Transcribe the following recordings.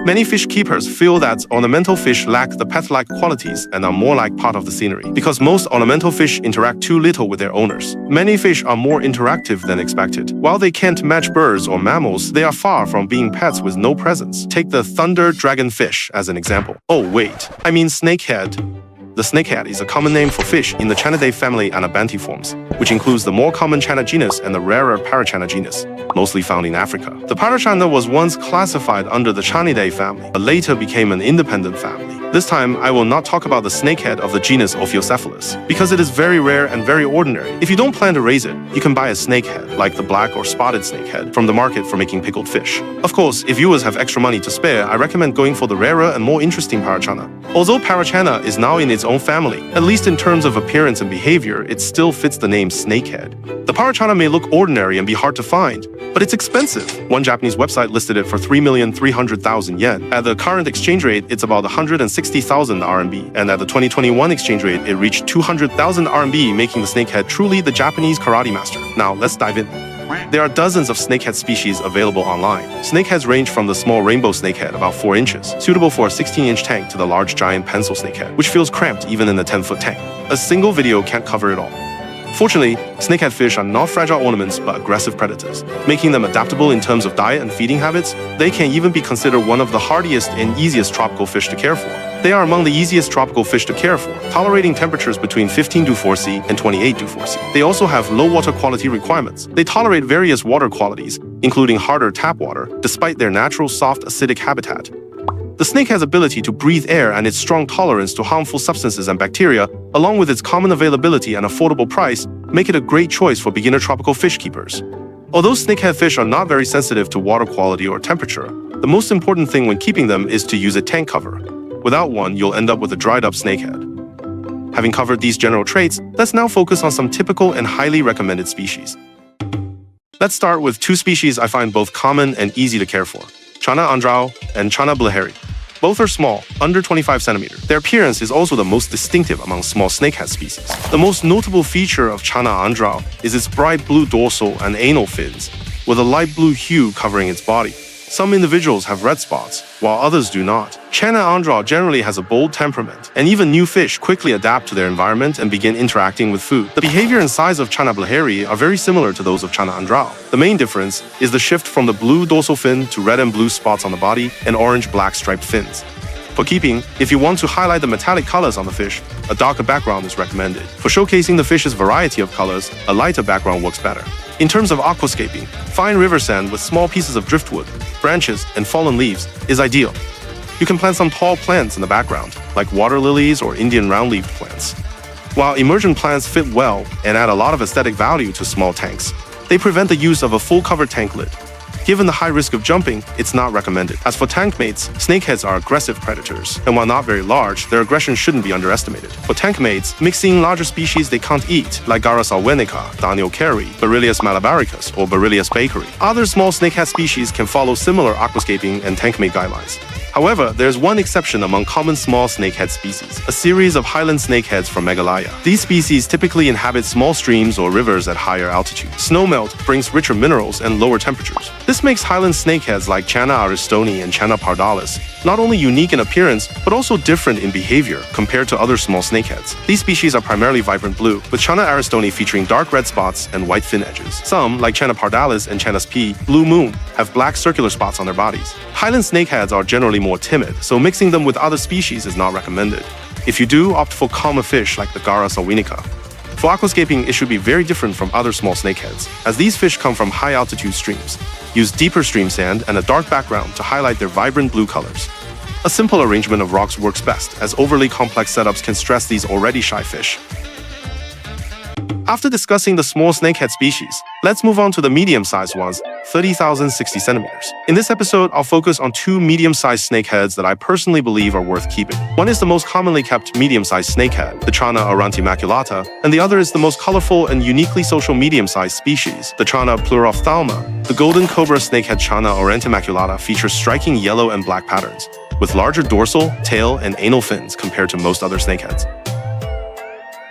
Many fish keepers feel that ornamental fish lack the pet-like qualities and are more like part of the scenery, because most ornamental fish interact too little with their owners. Many fish are more interactive than expected. While they can't match birds or mammals, they are far from being pets with no presence. Take the thunder dragonfish as an example. Oh wait, I mean snakehead. The snakehead is a common name for fish in the Chanadae family Anabantiformes, which includes the more common Chana genus and the rarer Parachana genus, mostly found in Africa. The Parachana was once classified under the Chanidae family, but later became an independent family. This time, I will not talk about the snakehead of the genus Ophiocephalus, because it is very rare and very ordinary. If you don't plan to raise it, you can buy a snakehead, like the black or spotted snakehead, from the market for making pickled fish. Of course, if viewers have extra money to spare, I recommend going for the rarer and more interesting Parachana. Although Parachana is now in its own family, at least in terms of appearance and behavior, it still fits the name snakehead. The Parachana may look ordinary and be hard to find, but it's expensive. One Japanese website listed it for 3,300,000 yen. At the current exchange rate, it's about 160,000 RMB, and at the 2021 exchange rate, it reached 200,000 RMB, making the snakehead truly the Japanese karate master. Now, let's dive in. There are dozens of snakehead species available online. Snakeheads range from the small rainbow snakehead, about 4 inches, suitable for a 16-inch tank, to the large giant pencil snakehead, which feels cramped even in a 10-foot tank. A single video can't cover it all. Fortunately, snakehead fish are not fragile ornaments but aggressive predators. Making them adaptable in terms of diet and feeding habits, they can even be considered one of the hardiest and easiest tropical fish to care for. They are among the easiest tropical fish to care for, tolerating temperatures between 15 degrees C and 28 degrees C. They also have low water quality requirements. They tolerate various water qualities, including harder tap water, despite their natural soft acidic habitat. The snakehead's ability to breathe air and its strong tolerance to harmful substances and bacteria, along with its common availability and affordable price, make it a great choice for beginner tropical fish keepers. Although snakehead fish are not very sensitive to water quality or temperature, the most important thing when keeping them is to use a tank cover. Without one, you'll end up with a dried-up snakehead. Having covered these general traits, let's now focus on some typical and highly recommended species. Let's start with 2 species I find both common and easy to care for: Chana andrao and Chana blaheri. Both are small, under 25 centimeters. Their appearance is also the most distinctive among small snakehead species. The most notable feature of Chana andrao is its bright blue dorsal and anal fins, with a light blue hue covering its body. Some individuals have red spots, while others do not. Chana andrao generally has a bold temperament, and even new fish quickly adapt to their environment and begin interacting with food. The behavior and size of Chana blaheri are very similar to those of Chana andrao. The main difference is the shift from the blue dorsal fin to red and blue spots on the body and orange-black striped fins. For keeping, if you want to highlight the metallic colors on the fish, a darker background is recommended. For showcasing the fish's variety of colors, a lighter background works better. In terms of aquascaping, fine river sand with small pieces of driftwood, branches, and fallen leaves is ideal. You can plant some tall plants in the background, like water lilies or Indian round-leaved plants. While emergent plants fit well and add a lot of aesthetic value to small tanks, they prevent the use of a full-cover tank lid. Given the high risk of jumping, it's not recommended. As for tank mates, snakeheads are aggressive predators, and while not very large, their aggression shouldn't be underestimated. For tank mates, mixing larger species they can't eat, like Garrus alwenica, Daniel carey, Beryllius malabaricus, or Beryllius bakeri. Other small snakehead species can follow similar aquascaping and tank mate guidelines. However, there's one exception among common small snakehead species, a series of highland snakeheads from Meghalaya. These species typically inhabit small streams or rivers at higher altitude. Snowmelt brings richer minerals and lower temperatures. This makes highland snakeheads like Channa aristoni and Channa pardalis not only unique in appearance, but also different in behavior compared to other small snakeheads. These species are primarily vibrant blue, with Channa aristoni featuring dark red spots and white fin edges. Some, like Channa pardalis and Channa's P, blue moon, have black circular spots on their bodies. Highland snakeheads are generally more timid, so mixing them with other species is not recommended. If you do, opt for calmer fish like the Garrus alwenica. For aquascaping, it should be very different from other small snakeheads, as these fish come from high-altitude streams. Use deeper stream sand and a dark background to highlight their vibrant blue colors. A simple arrangement of rocks works best, as overly complex setups can stress these already shy fish. After discussing the small snakehead species, let's move on to the medium-sized ones, 30,060 centimeters. In this episode, I'll focus on 2 medium-sized snakeheads that I personally believe are worth keeping. One is the most commonly kept medium-sized snakehead, the Channa aurantimaculata, and the other is the most colorful and uniquely social medium-sized species, the Channa pleurophthalma. The golden cobra snakehead Channa aurantimaculata features striking yellow and black patterns, with larger dorsal, tail, and anal fins compared to most other snakeheads.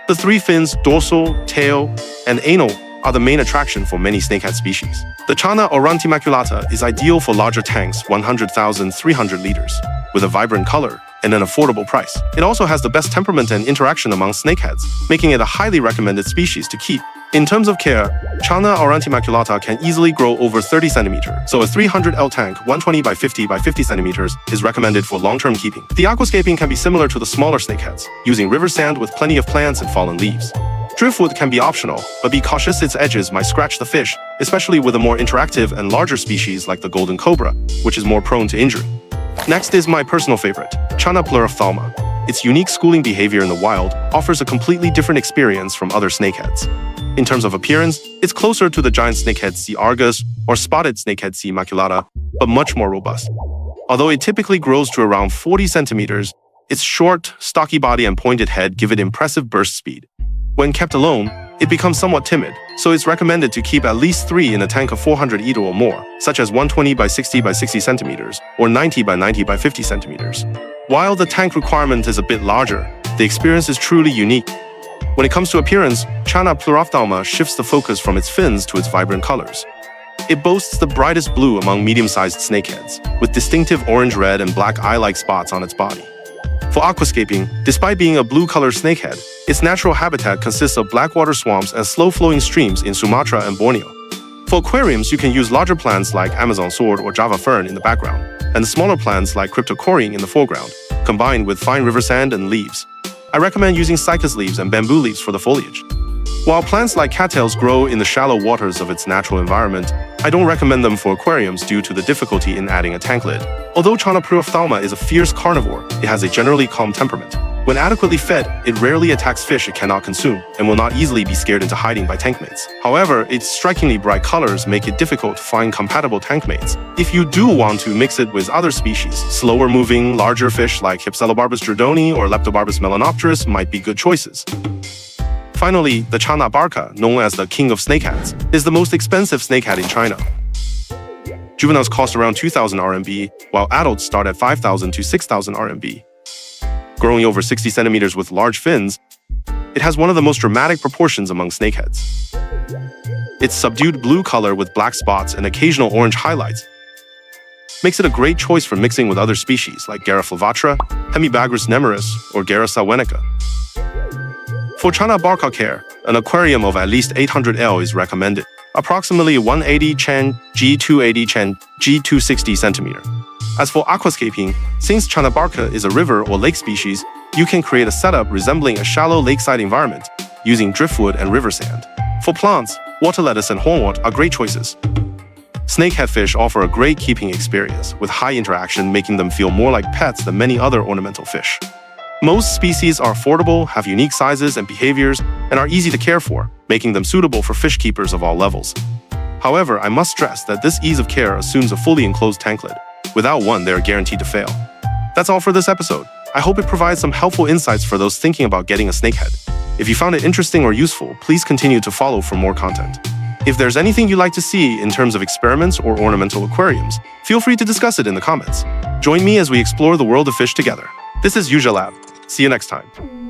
The 3 fins, dorsal, tail, and anal, are the main attraction for many snakehead species. The Channa aurantimaculata is ideal for larger tanks, 100,300 liters, with a vibrant color and an affordable price. It also has the best temperament and interaction among snakeheads, making it a highly recommended species to keep. In terms of care, Channa aurantimaculata can easily grow over 30 cm, so a 300L tank 120 by 50 by 50 cm is recommended for long-term keeping. The aquascaping can be similar to the smaller snakeheads, using river sand with plenty of plants and fallen leaves. Driftwood can be optional, but be cautious its edges might scratch the fish, especially with a more interactive and larger species like the golden cobra, which is more prone to injury. Next is my personal favorite, Channa pleurophthalma. Its unique schooling behavior in the wild offers a completely different experience from other snakeheads. In terms of appearance, it's closer to the giant snakehead C. argus or spotted snakehead C. maculata, but much more robust. Although it typically grows to around 40 centimeters, its short, stocky body and pointed head give it impressive burst speed. When kept alone, it becomes somewhat timid, so it's recommended to keep at least 3 in a tank of 400 ito or more, such as 120 by 60 by 60 centimeters or 90 by 90 by 50 centimeters. While the tank requirement is a bit larger, the experience is truly unique. When it comes to appearance, Channa pleurophthalma shifts the focus from its fins to its vibrant colors. It boasts the brightest blue among medium-sized snakeheads, with distinctive orange, red, and black eye-like spots on its body. For aquascaping, despite being a blue-color snakehead, its natural habitat consists of blackwater swamps and slow-flowing streams in Sumatra and Borneo. For aquariums, you can use larger plants like Amazon sword or Java fern in the background, and smaller plants like cryptocoryne in the foreground, combined with fine river sand and leaves. I recommend using cycas leaves and bamboo leaves for the foliage. While plants like cattails grow in the shallow waters of its natural environment, I don't recommend them for aquariums due to the difficulty in adding a tank lid. Although Channa pleurophthalma is a fierce carnivore, it has a generally calm temperament. When adequately fed, it rarely attacks fish it cannot consume and will not easily be scared into hiding by tank mates. However, its strikingly bright colors make it difficult to find compatible tank mates. If you do want to mix it with other species, slower-moving, larger fish like Hypselobarbus jordoni or Leptobarbus melanopterus might be good choices. Finally, the Channa barca, known as the king of snakeheads, is the most expensive snakehead in China. Juveniles cost around 2,000 RMB, while adults start at 5,000 to 6,000 RMB. Growing over 60 centimeters with large fins, it has one of the most dramatic proportions among snakeheads. Its subdued blue color with black spots and occasional orange highlights makes it a great choice for mixing with other species like Gara flavatra, Hemibagrus nemeris, or Gara salvenica. For Channa barca care, an aquarium of at least 800L is recommended, approximately 180 Chen, G280 Chen, G260 centimeter. As for aquascaping, since Channa barca is a river or lake species, you can create a setup resembling a shallow lakeside environment using driftwood and river sand. For plants, water lettuce and hornwort are great choices. Snakehead fish offer a great keeping experience, with high interaction making them feel more like pets than many other ornamental fish. Most species are affordable, have unique sizes and behaviors, and are easy to care for, making them suitable for fish keepers of all levels. However, I must stress that this ease of care assumes a fully enclosed tank lid. Without one, they are guaranteed to fail. That's all for this episode. I hope it provides some helpful insights for those thinking about getting a snakehead. If you found it interesting or useful, please continue to follow for more content. If there's anything you'd like to see in terms of experiments or ornamental aquariums, feel free to discuss it in the comments. Join me as we explore the world of fish together. This is Yuja Lab. See you next time.